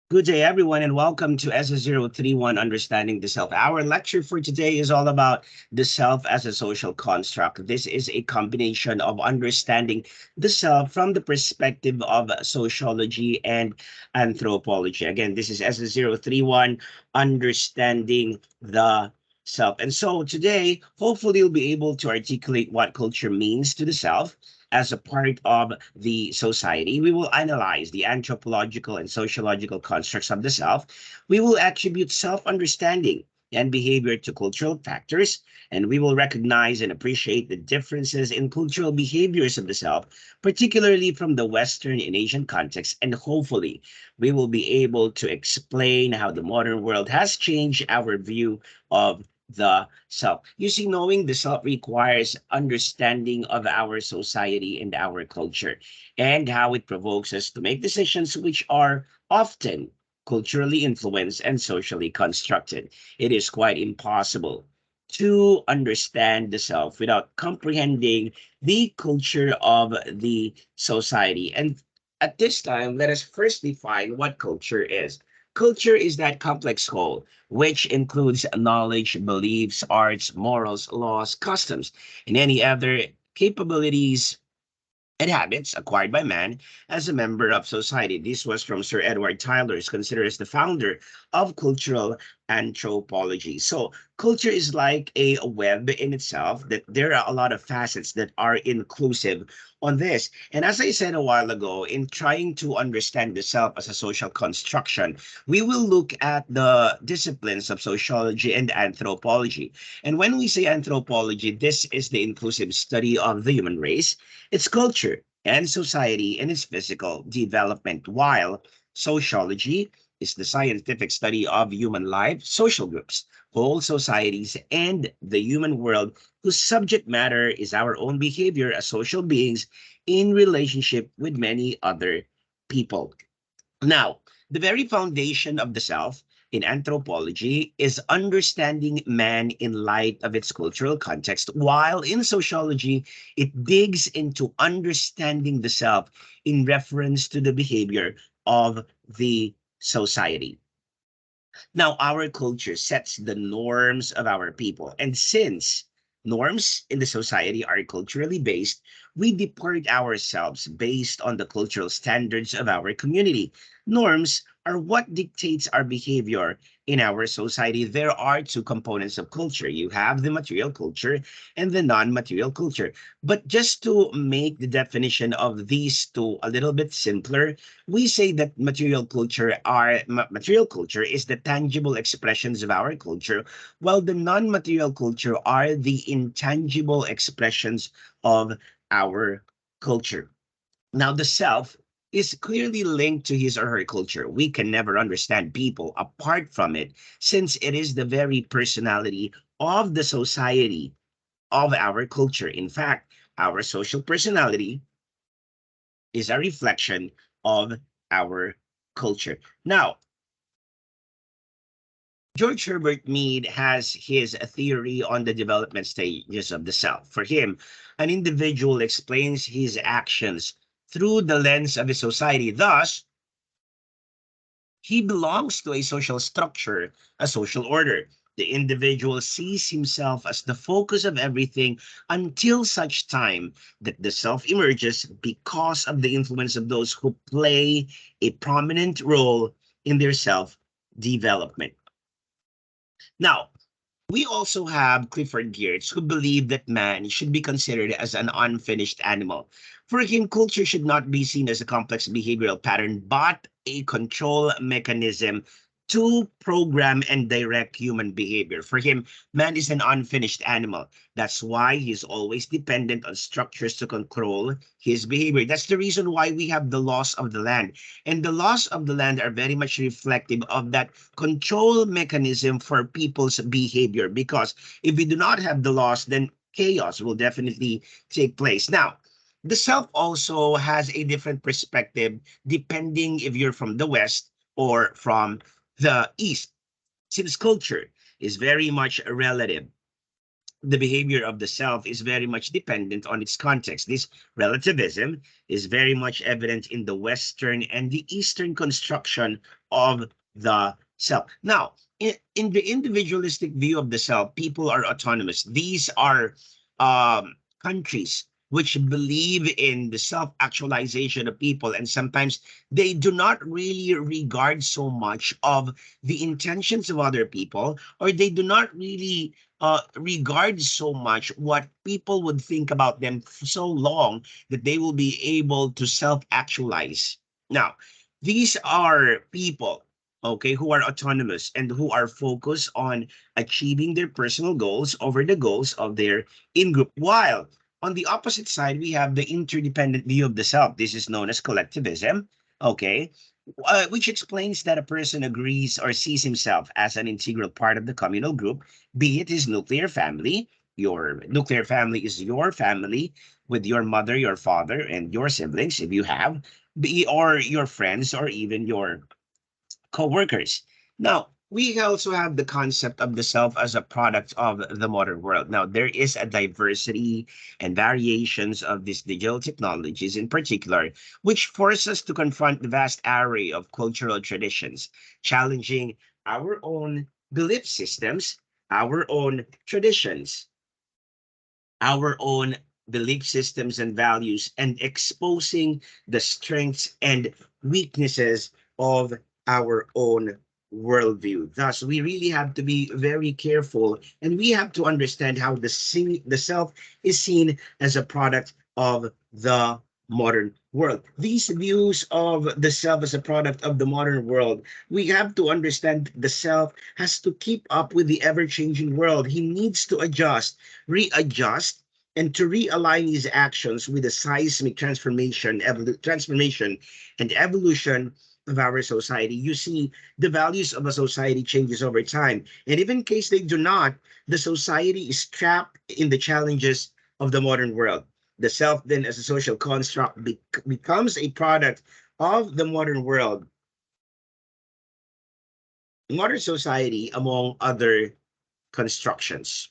Good day, everyone, and welcome to S031 Understanding the Self. Our lecture for today is all about the self as a social construct. This is a combination of understanding the self from the perspective of sociology and anthropology. Again, this is S031 Understanding the Self. And so today, hopefully, you'll be able to articulate what culture means to the self as a part of the society. We will analyze the anthropological and sociological constructs of the self. We will attribute self understanding and behavior to cultural factors, and we will recognize and appreciate the differences in cultural behaviors of the self, particularly from the Western and Asian context. And hopefully, we will be able to explain how the modern world has changed our view of the self. You see, knowing the self requires understanding of our society and our culture and how it provokes us to make decisions which are often culturally influenced and socially constructed. It is quite impossible to understand the self without comprehending the culture of the society. And at this time, let us first define what culture is. Culture is that complex whole which includes knowledge, beliefs, arts, morals, laws, customs, and any other capabilities and habits acquired by man as a member of society. This was from Sir Edward Tyler, is considered as the founder of cultural anthropology. So culture is like a web in itself, that there are a lot of facets that are inclusive on this. And as I said a while ago, in trying to understand the self as a social construction, we will look at the disciplines of sociology and anthropology. And when we say anthropology, this is the inclusive study of the human race, its culture, and society in its physical development, while sociology is the scientific study of human life, social groups, whole societies, and the human world, whose subject matter is our own behavior as social beings in relationship with many other people. Now, the very foundation of the self in anthropology is understanding man in light of its cultural context, while in sociology, it digs into understanding the self in reference to the behavior of the society. Now, our culture sets the norms of our people. And since norms in the society are culturally based, we depart ourselves based on the cultural standards of our community. Norms are what dictates our behavior in our society. There are two components of culture. You have the material culture and the non-material culture. But just to make the definition of these two a little bit simpler, we say that material culture is the tangible expressions of our culture, while the non-material culture are the intangible expressions of our culture. Now, the self is clearly linked to his or her culture. We can never understand people apart from it, since it is the very personality of the society of our culture. In fact, our social personality is a reflection of our culture. Now, George Herbert Mead has his theory on the development stages of the self. For him, an individual explains his actions through the lens of his society. Thus, he belongs to a social structure, a social order. The individual sees himself as the focus of everything until such time that the self emerges because of the influence of those who play a prominent role in their self development. Now, we also have Clifford Geertz, who believed that man should be considered as an unfinished animal. For him, culture should not be seen as a complex behavioral pattern, but a control mechanism to program and direct human behavior. For him, man is an unfinished animal. That's why he's always dependent on structures to control his behavior. That's the reason why we have the laws of the land. And the laws of the land are very much reflective of that control mechanism for people's behavior. Because if we do not have the laws, then chaos will definitely take place. Now, the self also has a different perspective depending if you're from the West or from the East, since culture is very much relative. the behavior of the self is very much dependent on its context. This relativism is very much evident in the Western and the Eastern construction of the self. Now, in the individualistic view of the self, people are autonomous. These are countries which believe in the self-actualization of people, and sometimes they do not really regard so much of the intentions of other people, or they do not really regard so much what people would think about them for so long that they will be able to self-actualize. Now, these are people, okay, who are autonomous and who are focused on achieving their personal goals over the goals of their in-group. While on the opposite side, we have the interdependent view of the self. This is known as collectivism, okay, which explains that a person agrees or sees himself as an integral part of the communal group, be it his nuclear family. Your nuclear family is your family with your mother, your father, and your siblings, if you have, or your friends, or even your co-workers. Now, we also have the concept of the self as a product of the modern world. Now, there is a diversity and variations of these digital technologies in particular, which force us to confront the vast array of cultural traditions, challenging our own belief systems, our own traditions, our own belief systems and values, and exposing the strengths and weaknesses of our own worldview. Thus, we really have to be very careful, and we have to understand how the self is seen as a product of the modern world. These views of the self as a product of the modern world, we have to understand the self has to keep up with the ever-changing world. He needs to adjust, readjust, and to realign his actions with the seismic transformation and evolution of our society. You see, the values of a society changes over time. And even in case they do not, the society is trapped in the challenges of the modern world. The self then as a social construct becomes a product of the modern world, modern society, among other constructions.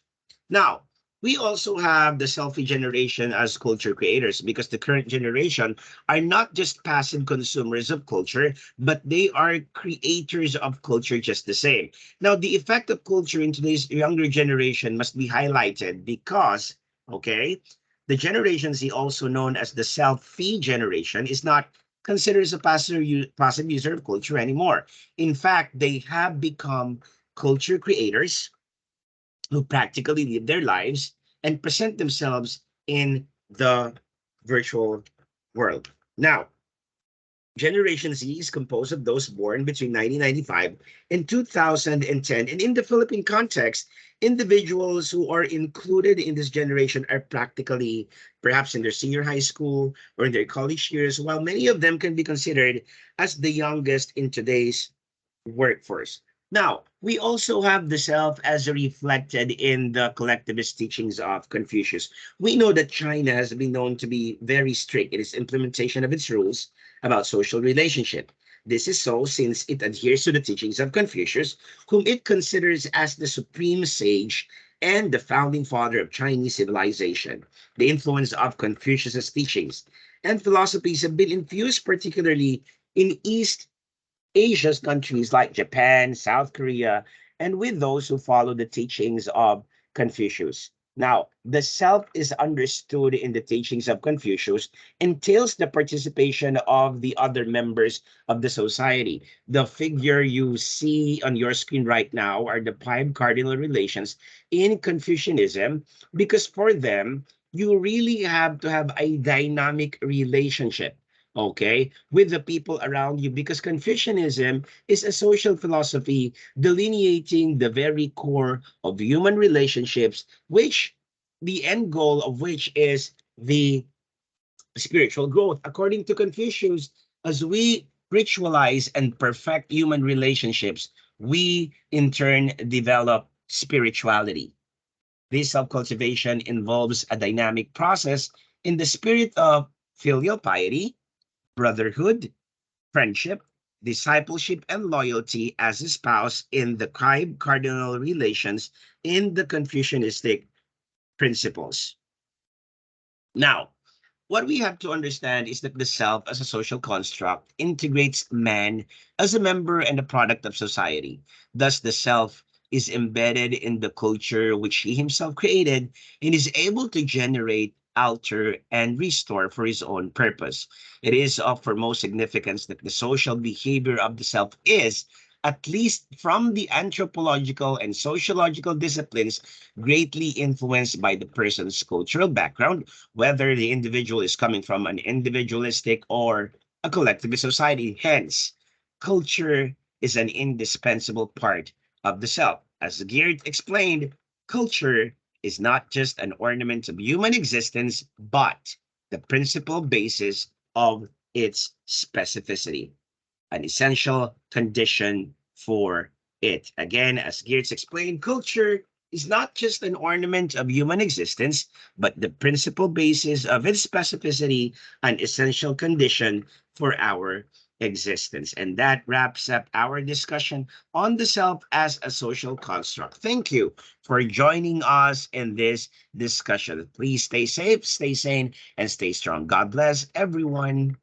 Now, we also have the selfie generation as culture creators, because the current generation are not just passive consumers of culture, but they are creators of culture just the same. Now, the effect of culture in today's younger generation must be highlighted because, okay, the Generation Z, also known as the selfie generation, is not considered as a passive user of culture anymore. In fact, they have become culture creators who practically live their lives and present themselves in the virtual world. Now, Generation Z is composed of those born between 1995 and 2010. And in the Philippine context, individuals who are included in this generation are practically perhaps in their senior high school or in their college years, while many of them can be considered as the youngest in today's workforce. Now, we also have the self as reflected in the collectivist teachings of Confucius. We know that China has been known to be very strict in its implementation of its rules about social relationship. This is so since it adheres to the teachings of Confucius, whom it considers as the supreme sage and the founding father of Chinese civilization. The influence of Confucius's teachings and philosophies have been infused particularly in East Asia's countries like Japan, South Korea, and with those who follow the teachings of Confucius. Now, the self is understood in the teachings of Confucius entails the participation of the other members of the society. The figure you see on your screen right now are the five cardinal relations in Confucianism, because for them, you really have to have a dynamic relationship, okay, with the people around you, because Confucianism is a social philosophy delineating the very core of human relationships, which the end goal of which is the spiritual growth. According to Confucius, as we ritualize and perfect human relationships, we in turn develop spirituality. This self-cultivation involves a dynamic process in the spirit of filial piety, brotherhood, friendship, discipleship, and loyalty as espoused in the five cardinal relations in the Confucianistic principles. Now, what we have to understand is that the self as a social construct integrates man as a member and a product of society. Thus, the self is embedded in the culture which he himself created and is able to generate, alter, and restore for his own purpose. It is of foremost significance that the social behavior of the self is, at least from the anthropological and sociological disciplines, greatly influenced by the person's cultural background, whether the individual is coming from an individualistic or a collectivist society. Hence, culture is an indispensable part of the self. As Geert explained, culture is not just an ornament of human existence, but the principal basis of its specificity, an essential condition for it. Again, as Geertz explained, culture is not just an ornament of human existence, but the principal basis of its specificity, an essential condition for our existence. And that wraps up our discussion on the self as a social construct. Thank you for joining us in this discussion. Please stay safe, stay sane, and stay strong. God bless everyone.